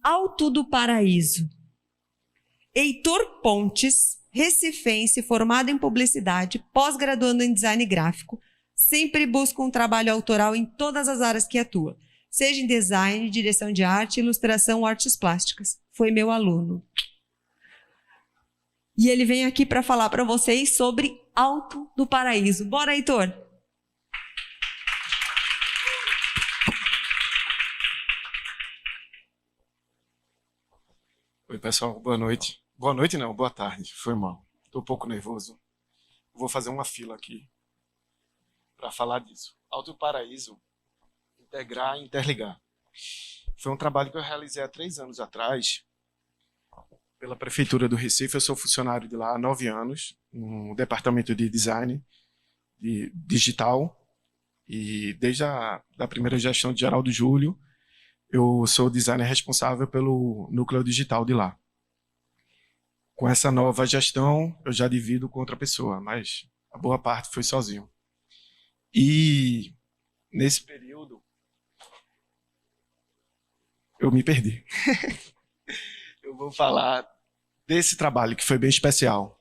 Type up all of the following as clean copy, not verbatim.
Alto do Paraíso. Heitor Pontes, recifense, formado em publicidade, pós-graduando em design gráfico, sempre busca um trabalho autoral em todas as áreas que atua, seja em design, direção de arte, ilustração ou artes plásticas. Foi meu aluno. E ele vem aqui para falar para vocês sobre Alto do Paraíso. Bora, Heitor! Oi, pessoal, boa noite. Boa noite não, boa tarde, foi mal. Estou um pouco nervoso. Vou fazer uma fila aqui para falar disso. Alto do Paraíso, integrar e interligar. Foi um trabalho que eu realizei há 3 anos atrás, pela Prefeitura do Recife. Eu sou funcionário de lá há 9 anos, no departamento de design de digital, e desde a primeira gestão de Geraldo Júlio, eu sou designer responsável pelo núcleo digital de lá. Com essa nova gestão, eu já divido com outra pessoa, mas a boa parte foi sozinho. E nesse período, eu me perdi. Eu vou falar desse trabalho que foi bem especial,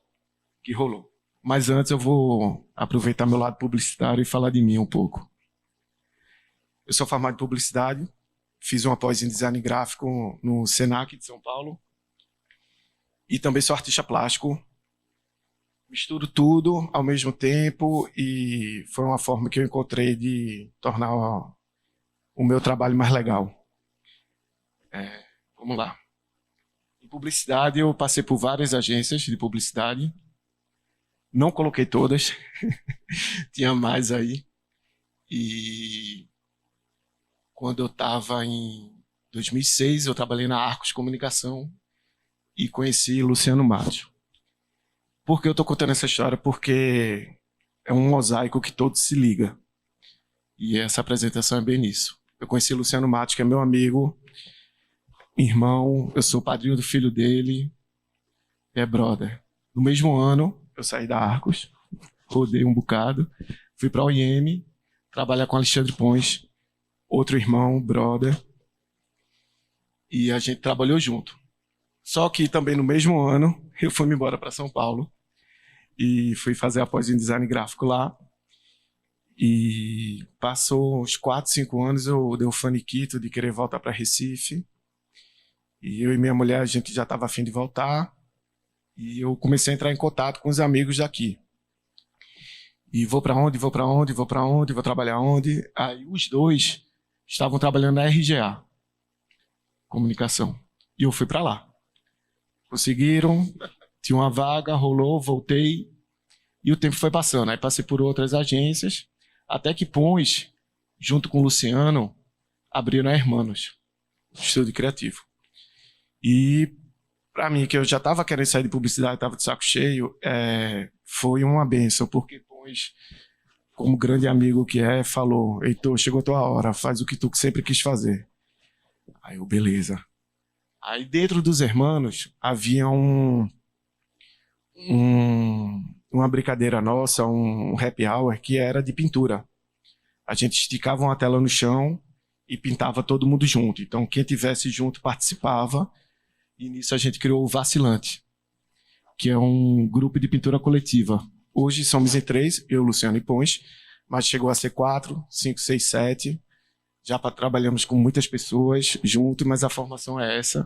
que rolou. Mas antes eu vou aproveitar meu lado publicitário e falar de mim um pouco. Eu sou formado em publicidade, fiz uma pós em design gráfico no Senac de São Paulo e também sou artista plástico. Misturo tudo ao mesmo tempo e foi uma forma que eu encontrei de tornar o meu trabalho mais legal. Vamos lá. Em publicidade, eu passei por várias agências de publicidade. Não coloquei todas. Tinha mais aí. E quando eu estava em 2006, eu trabalhei na Arcos Comunicação e conheci Luciano Maggio. Por que eu estou contando essa história? Porque é um mosaico que todo se liga. E essa apresentação é bem nisso. Eu conheci Luciano Maggio, que é meu amigo, irmão, eu sou padrinho do filho dele, é brother. No mesmo ano, eu saí da Arcos, rodei um bocado, fui para a OIM, trabalhar com Alexandre Pons, outro irmão, brother, e a gente trabalhou junto. Só que também no mesmo ano, eu fui embora para São Paulo e fui fazer a pós em design gráfico lá. E passou uns 4, 5 anos, eu dei um faniquito de querer voltar para Recife. E eu e minha mulher, a gente já estava a fim de voltar. E eu comecei a entrar em contato com os amigos daqui. E vou para onde, vou para onde, vou para onde, vou trabalhar onde. Aí os dois estavam trabalhando na RGA, comunicação. E eu fui para lá. Conseguiram, tinha uma vaga, rolou, voltei. E o tempo foi passando. Aí passei por outras agências, até que Pons, junto com o Luciano, abriram a Hermanos, estúdio criativo. E para mim, que eu já estava querendo sair de publicidade, estava de saco cheio, foi uma bênção, porque Pons, como grande amigo que é, falou: Heitor, chegou a tua hora, faz o que tu sempre quis fazer. Aí eu, beleza. Aí dentro dos Hermanos havia uma brincadeira nossa, um happy hour, que era de pintura. A gente esticava uma tela no chão e pintava todo mundo junto. Então quem tivesse junto participava. E nisso a gente criou o Vacilante, que é um grupo de pintura coletiva. Hoje somos em 3, eu, Luciano e Pons, mas chegou a ser 4, 5, 6, 7. Já trabalhamos com muitas pessoas junto, mas a formação é essa.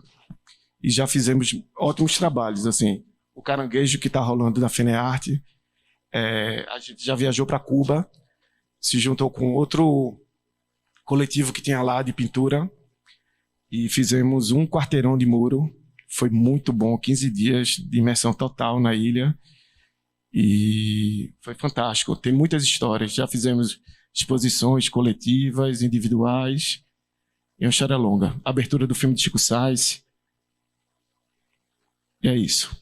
E já fizemos ótimos trabalhos, assim. O Caranguejo, que está rolando na FENEARTE, a gente já viajou para Cuba, se juntou com outro coletivo que tinha lá de pintura, e fizemos um quarteirão de muro. Foi muito bom, 15 dias de imersão total na ilha. E foi fantástico. Tem muitas histórias. Já fizemos exposições coletivas, individuais. E uma história longa. Abertura do filme de Chico Sainz. E é isso.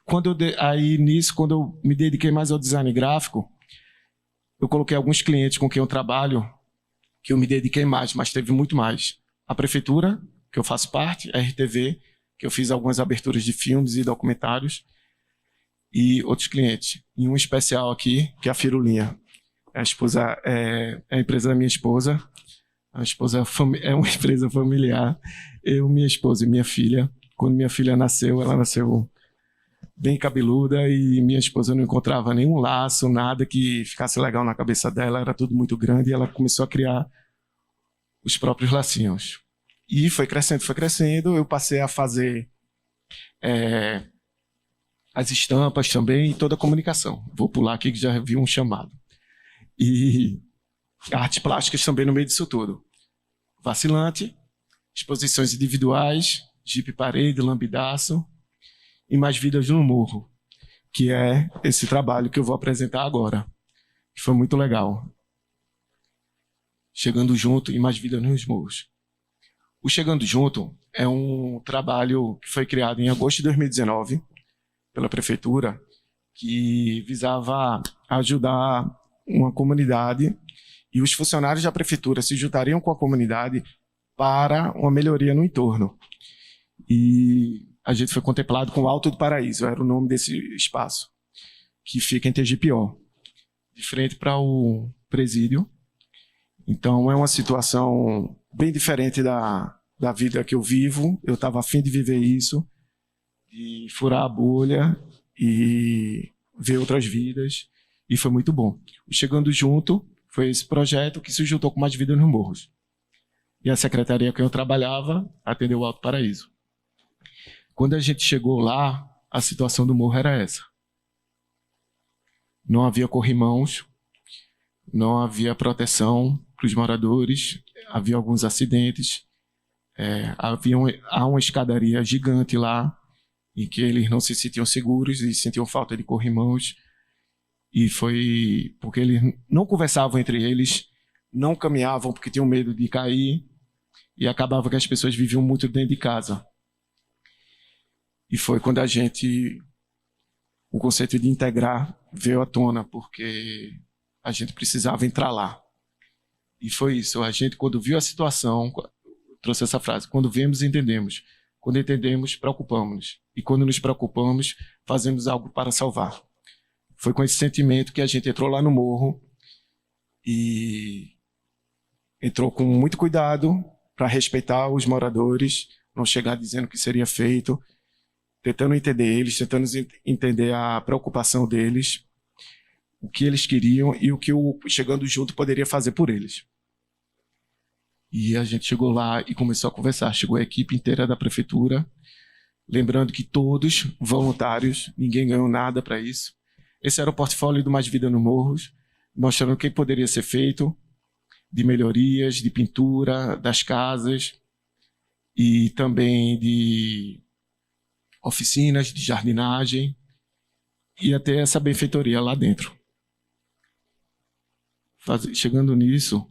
Quando eu me dediquei mais ao design gráfico, eu coloquei alguns clientes com quem eu trabalho, que eu me dediquei mais, mas teve muito mais. A prefeitura, que eu faço parte, a RTV, que eu fiz algumas aberturas de filmes e documentários, e outros clientes. E um especial aqui, que é a Firulinha. A empresa da minha esposa, A esposa é uma empresa familiar. Eu, minha esposa e minha filha. Quando minha filha nasceu, ela nasceu bem cabeluda e minha esposa não encontrava nenhum laço, nada que ficasse legal na cabeça dela. Era tudo muito grande e ela começou a criar os próprios lacinhos. E foi crescendo, foi crescendo. Eu passei a fazer as estampas também e toda a comunicação. Vou pular aqui que já vi um chamado. E artes plásticas também no meio disso tudo. Vacilante, exposições individuais, jipe parede, lambidaço e mais vidas no morro, que é esse trabalho que eu vou apresentar agora. Que foi muito legal. Chegando Junto e mais vidas nos morros. O Chegando Junto é um trabalho que foi criado em agosto de 2019 pela prefeitura, que visava ajudar uma comunidade e os funcionários da prefeitura se juntariam com a comunidade para uma melhoria no entorno. E a gente foi contemplado com o Alto do Paraíso, era o nome desse espaço, que fica em Tegipió, de frente para o presídio. Então é uma situação bem diferente da vida que eu vivo. Eu estava a fim de viver isso, de furar a bolha e ver outras vidas, e foi muito bom. O Chegando Junto foi esse projeto que se juntou com Mais Vida nos Morros. E a secretaria que eu trabalhava atendeu o Alto Paraíso. Quando a gente chegou lá, a situação do morro era essa. Não havia corrimãos, não havia proteção para os moradores, havia alguns acidentes, há uma escadaria gigante lá, em que eles não se sentiam seguros e sentiam falta de corrimãos. E foi porque eles não conversavam entre eles, não caminhavam porque tinham medo de cair, e acabava que as pessoas viviam muito dentro de casa. E foi quando o conceito de integrar veio à tona, porque a gente precisava entrar lá. E foi isso, a gente quando viu a situação, trouxe essa frase: quando vemos, entendemos. Quando entendemos, preocupamos-nos. E quando nos preocupamos, fazemos algo para salvar. Foi com esse sentimento que a gente entrou lá no morro e entrou com muito cuidado para respeitar os moradores, não chegar dizendo o que seria feito, tentando entender eles, tentando entender a preocupação deles, o que eles queriam e o que o Chegando Junto poderia fazer por eles. E a gente chegou lá e começou a conversar. Chegou a equipe inteira da prefeitura, lembrando que todos voluntários, ninguém ganhou nada para isso. Esse era o portfólio do Mais Vida nos Morros, mostrando o que poderia ser feito de melhorias, de pintura das casas e também de oficinas de jardinagem e até essa benfeitoria lá dentro. Chegando nisso,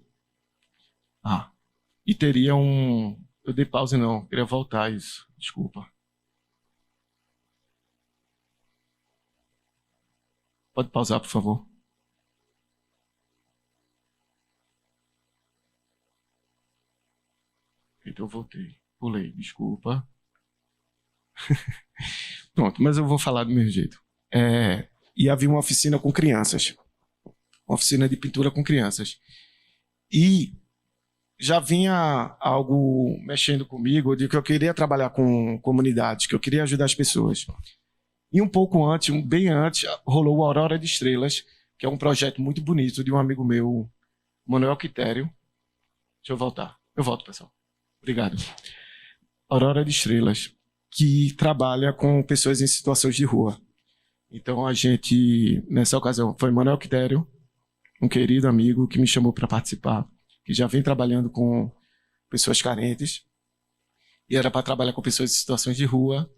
e teria eu dei pause não, queria voltar isso, desculpa. Pode pausar, por favor. Então eu voltei, pulei, desculpa. Pronto, mas eu vou falar do mesmo jeito. E havia uma oficina com crianças, uma oficina de pintura com crianças. E já vinha algo mexendo comigo de que eu queria trabalhar com comunidades, que eu queria ajudar as pessoas. E um pouco antes, bem antes, rolou o Aurora de Estrelas, que é um projeto muito bonito de um amigo meu, Manuel Quitério. Deixa eu voltar. Eu volto, pessoal. Obrigado. Aurora de Estrelas, que trabalha com pessoas em situações de rua. Então a gente, nessa ocasião, foi Manuel Quitério, um querido amigo que me chamou para participar, que já vem trabalhando com pessoas carentes, e era para trabalhar com pessoas em situações de rua,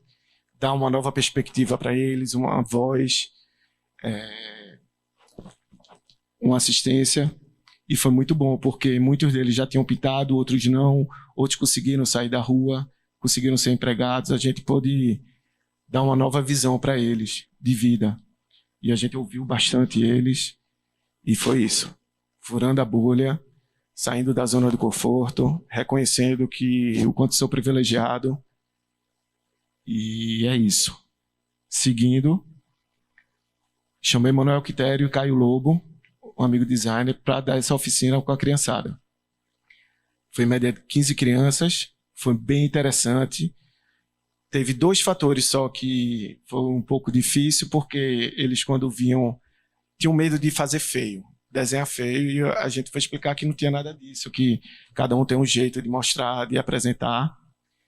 dar uma nova perspectiva para eles, uma voz, uma assistência, e foi muito bom, porque muitos deles já tinham pintado, outros não, outros conseguiram sair da rua, conseguiram ser empregados, a gente pôde dar uma nova visão para eles, de vida, e a gente ouviu bastante eles, e foi isso, furando a bolha, saindo da zona de conforto, reconhecendo o quanto sou privilegiado. E é isso. Seguindo, chamei Manuel Quitério e Caio Lobo, um amigo designer, para dar essa oficina com a criançada. Foi em média 15 crianças, foi bem interessante. Teve 2 fatores só que foi um pouco difícil, porque eles, quando vinham, tinham medo de fazer feio, desenhar feio, e a gente foi explicar que não tinha nada disso, que cada um tem um jeito de mostrar, de apresentar.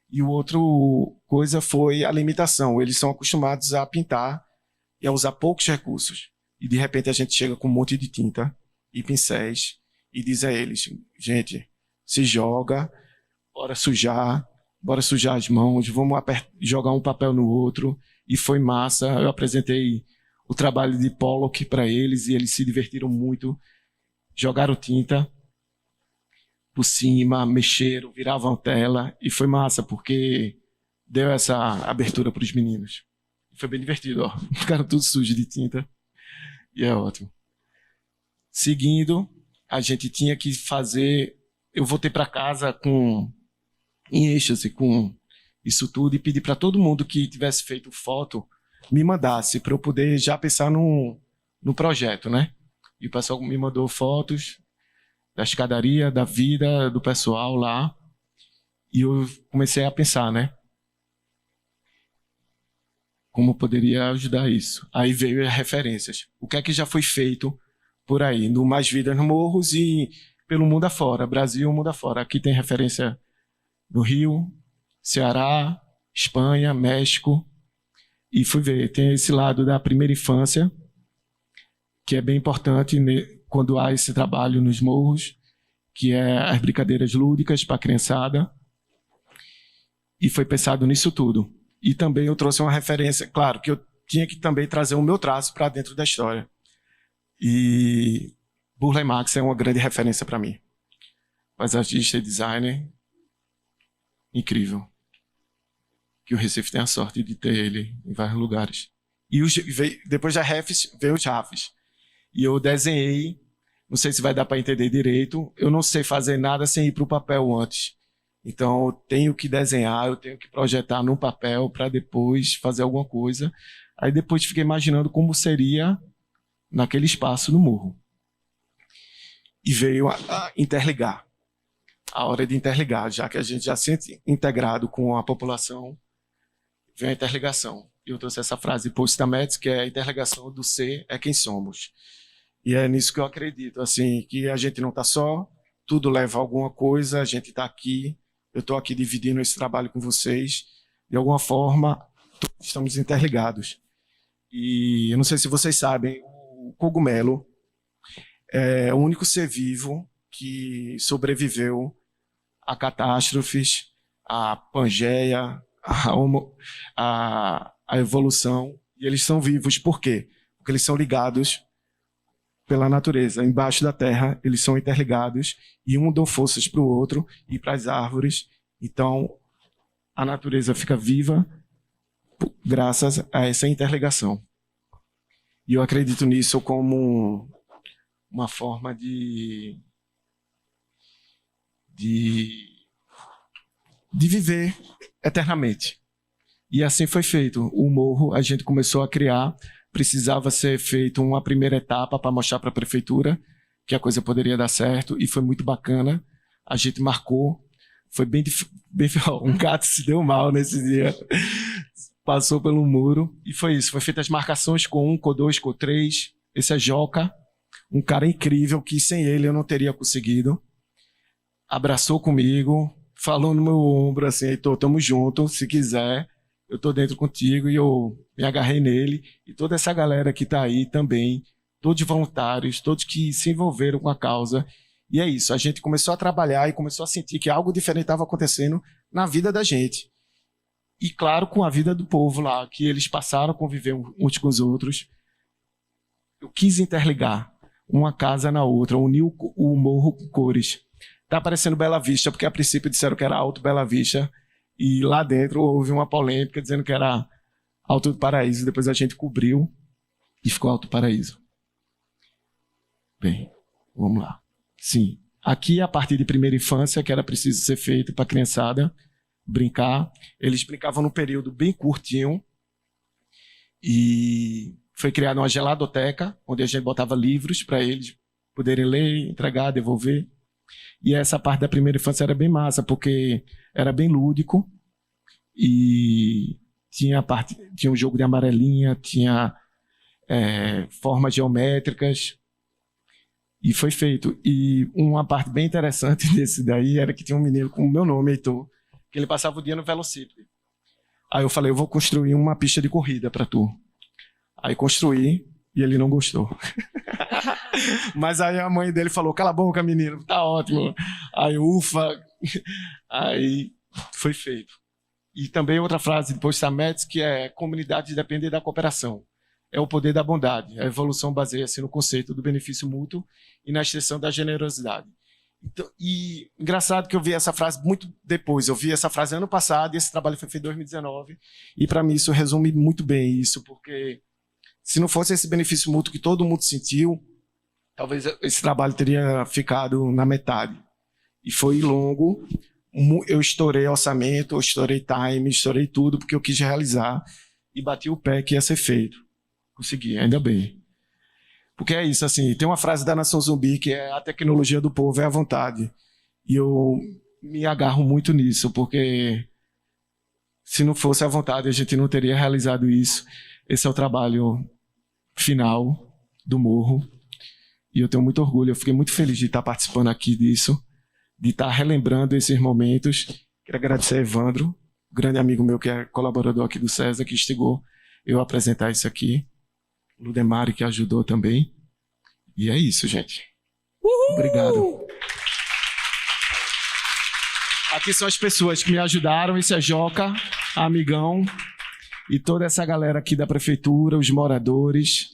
E o outro coisa foi a limitação. Eles são acostumados a pintar e a usar poucos recursos. E de repente a gente chega com um monte de tinta e pincéis e diz a eles: gente, se joga, bora sujar as mãos, vamos jogar um papel no outro. E foi massa. Eu apresentei o trabalho de Pollock para eles e eles se divertiram muito. Jogaram tinta por cima, mexeram, viravam tela e foi massa, porque deu essa abertura para os meninos. Foi bem divertido, ó. Ficaram tudo sujos de tinta e é ótimo. Seguindo, a gente tinha que fazer... Eu voltei para casa em êxtase com isso tudo e pedi para todo mundo que tivesse feito foto me mandasse, para eu poder já pensar no projeto, né? E o pessoal me mandou fotos da escadaria, da vida do pessoal lá, e eu comecei a pensar, né? Como poderia ajudar isso. Aí veio as referências. O que é que já foi feito por aí, no Mais Vidas nos Morros e pelo mundo afora, Brasil, mundo afora. Aqui tem referência no Rio, Ceará, Espanha, México. E fui ver, tem esse lado da primeira infância, que é bem importante quando há esse trabalho nos morros, que é as brincadeiras lúdicas para a criançada. E foi pensado nisso tudo. E também eu trouxe uma referência, claro, que eu tinha que também trazer o meu traço para dentro da história. E Burle Marx é uma grande referência para mim. Paisagista e designer incrível. Que o Recife tem a sorte de ter ele em vários lugares. E depois da Refs, veio os Rafs. E eu desenhei, não sei se vai dar para entender direito, eu não sei fazer nada sem ir para o papel antes. Então, eu tenho que desenhar, eu tenho que projetar no papel para depois fazer alguma coisa. Aí depois fiquei imaginando como seria naquele espaço no morro. E veio a interligar. A hora de interligar, já que a gente já se sente integrado com a população, vem a interligação. Eu trouxe essa frase de Paul Stamets, que é a interligação do ser é quem somos. E é nisso que eu acredito, assim, que a gente não está só, tudo leva a alguma coisa, a gente está aqui, eu estou aqui dividindo esse trabalho com vocês, de alguma forma, todos estamos interligados. E eu não sei se vocês sabem, o cogumelo é o único ser vivo que sobreviveu a catástrofes, a Pangeia, a evolução, e eles são vivos. Por quê? Porque eles são ligados pela natureza. Embaixo da terra, eles são interligados, e um dão forças para o outro e para as árvores. Então, a natureza fica viva graças a essa interligação. E eu acredito nisso como uma forma de viver eternamente. E assim foi feito. O morro a gente começou a criar, precisava ser feito uma primeira etapa para mostrar para a prefeitura que a coisa poderia dar certo, e foi muito bacana. A gente marcou, foi bem um gato se deu mal nesse dia, passou pelo muro, e foi isso. Foi feitas as marcações com 1, com 2, com 3. Esse é Joca, um cara incrível que sem ele eu não teria conseguido. Abraçou comigo, falou no meu ombro assim: Heitor, tamo junto, se quiser, eu tô dentro contigo. E eu me agarrei nele, e toda essa galera que tá aí também, todos voluntários, todos que se envolveram com a causa. E é isso, a gente começou a trabalhar e começou a sentir que algo diferente estava acontecendo na vida da gente. E claro, com a vida do povo lá, que eles passaram a conviver uns com os outros. Eu quis interligar uma casa na outra, unir o morro com cores. Tá parecendo Bela Vista, porque a princípio disseram que era Alto Bela Vista, e lá dentro houve uma polêmica dizendo que era Alto do Paraíso. Depois a gente cobriu e ficou Alto Paraíso. Bem, vamos lá. Sim, aqui a partir de primeira infância, que era preciso ser feito para a criançada brincar. Eles brincavam num período bem curtinho, e foi criada uma geladoteca, onde a gente botava livros para eles poderem ler, entregar, devolver. E essa parte da primeira infância era bem massa, porque era bem lúdico e tinha um jogo de amarelinha, tinha formas geométricas e foi feito. E uma parte bem interessante desse daí era que tinha um menino com o meu nome, Heitor, que ele passava o dia no velocípede. Aí eu falei, eu vou construir uma pista de corrida para tu. Aí construí e ele não gostou. Mas aí a mãe dele falou, cala a boca, menino, tá ótimo. Aí, ufa. Aí foi feito. E também outra frase de Postametz, que é comunidade depende da cooperação. É o poder da bondade. A evolução baseia-se no conceito do benefício mútuo e na extensão da generosidade. Então, e engraçado que eu vi essa frase muito depois. Eu vi essa frase ano passado e esse trabalho foi feito em 2019. E para mim isso resume muito bem isso, porque se não fosse esse benefício mútuo que todo mundo sentiu, talvez esse trabalho teria ficado na metade. E foi longo. Eu estourei orçamento, eu estourei time, estourei tudo, porque eu quis realizar e bati o pé que ia ser feito. Consegui, ainda bem. Porque é isso, assim, tem uma frase da Nação Zumbi que é a tecnologia do povo é a vontade. E eu me agarro muito nisso, porque se não fosse a vontade, a gente não teria realizado isso. Esse é o trabalho final do Morro. E eu tenho muito orgulho, eu fiquei muito feliz de estar participando aqui disso, de estar relembrando esses momentos. Quero agradecer a Evandro, grande amigo meu que é colaborador aqui do César, que instigou eu a apresentar isso aqui. Ludemari, que ajudou também. E é isso, gente. Uhul! Obrigado. Aqui são as pessoas que me ajudaram. Esse é Joca, amigão, e toda essa galera aqui da prefeitura, os moradores.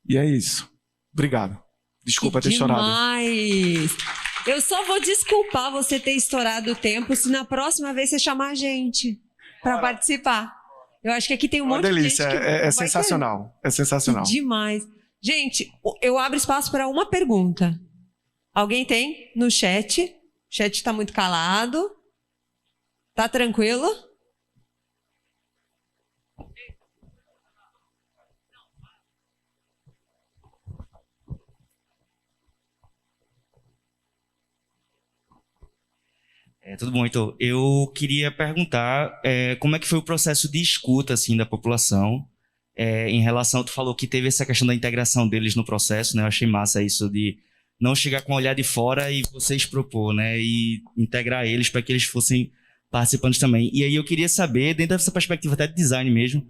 E é isso. Obrigado. Desculpa ter chorado. Demais! Eu só vou desculpar você ter estourado o tempo se na próxima vez você chamar a gente para participar. Eu acho que aqui tem um monte de gente que é sensacional. É sensacional. Demais. Gente, eu abro espaço para uma pergunta. Alguém tem no chat? O chat está muito calado. Tá tranquilo? Tudo bom, Heitor. Eu queria perguntar como é que foi o processo de escuta assim, da população em relação, tu falou que teve essa questão da integração deles no processo, né? Eu achei massa isso de não chegar com o olhar de fora e vocês propor, né? E integrar eles para que eles fossem participantes também. E aí eu queria saber, dentro dessa perspectiva até de design mesmo,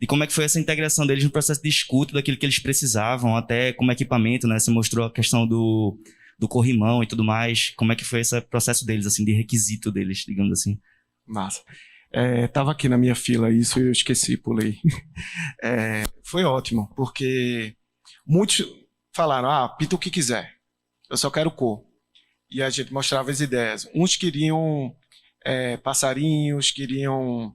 de como é que foi essa integração deles no processo de escuta, daquilo que eles precisavam, até como equipamento, né? Você mostrou a questão do corrimão e tudo mais. Como é que foi esse processo deles, assim, de requisito deles, digamos assim? Massa. Tava aqui na minha fila isso e eu esqueci, pulei. Foi ótimo, porque muitos falaram, pinta o que quiser, eu só quero cor. E a gente mostrava as ideias. Uns queriam passarinhos, queriam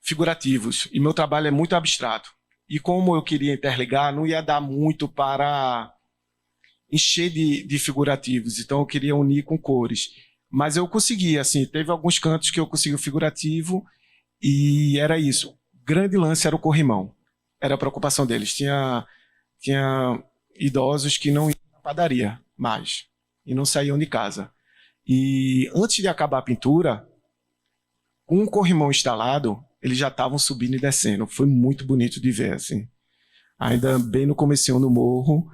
figurativos. E meu trabalho é muito abstrato. E como eu queria interligar, não ia dar muito para encher de figurativos. Então eu queria unir com cores. Mas eu consegui, assim, teve alguns cantos que eu consegui o figurativo e era isso. O grande lance era o corrimão. Era a preocupação deles. Tinha idosos que não iam na padaria mais e não saíam de casa. E antes de acabar a pintura, com o corrimão instalado, eles já estavam subindo e descendo. Foi muito bonito de ver, assim. Ainda bem no comecinho do morro,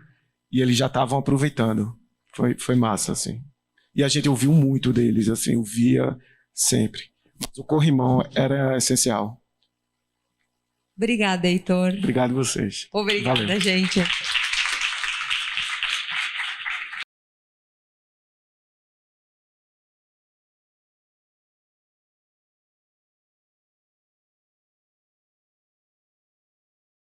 e eles já estavam aproveitando. Foi massa, assim. E a gente ouviu muito deles, assim, ouvia sempre. Mas o corrimão era essencial. Obrigada, Heitor. Obrigado a vocês. Obrigada, Valeu. gente.